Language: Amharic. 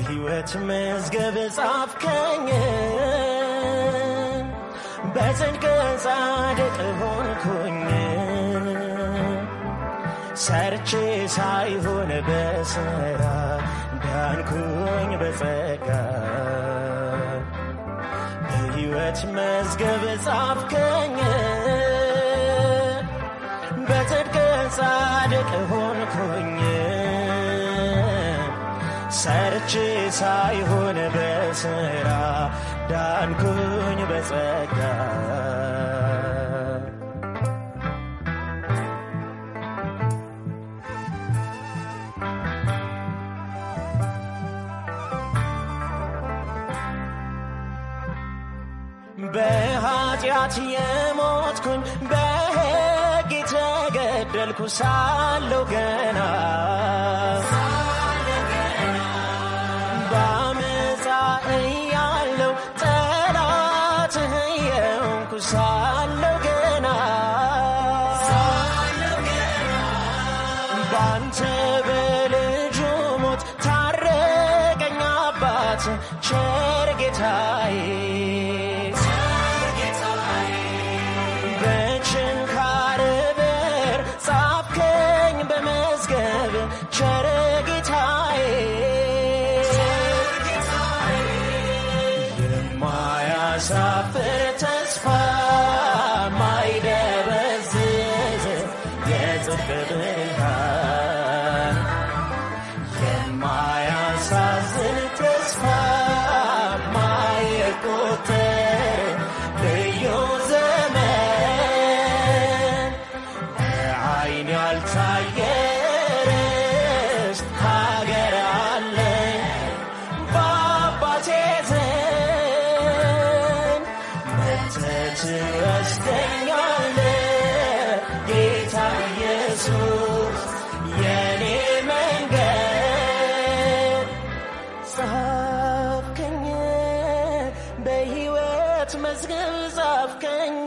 በሕይወት መዝገብ ጻፍከኝ በጽድቅ ጻድቅ ሆንኩኝ ሰርቼ ሳይሆን በሥራ ዳንኩኝ በጸጋ በሕይወት መዝገብ ጻፍከኝ በጽድቅ ጻድቅ ሆንኩኝ ሰርቼ ሳይሆን በሥራ ዳንኩኝ በጸጋ በኃጢአት የሞትኩኝ በሕግ የተገደልኩ ሳለሁ ገና በዓመፃ እያለሁ ጠላትህ የሆንኩ ሳለሁ ገና ባንተ በልጁ ሞት ታረቀኝ አባት ቸር ጌታዬ በችንካር ብር ጻፍከኝ በመዝገብ ቸር ጌታዬ የማያሳፍር ተስፋ ማይደበዝዝ የጽድቅ ብርሃን የማያሳዝን ተስፋ ማይቆጠር ልዩ ዘመን በዓይን ያልታየ ርስት ሀገር አለኝ በአባቴ ዘንድ መጥተህ ትወስደኛለህ ጌታ ኢየሱስ የኔ መንገድ ጻፍከኝ በሕይወት መዝገብ ጻፍከኝ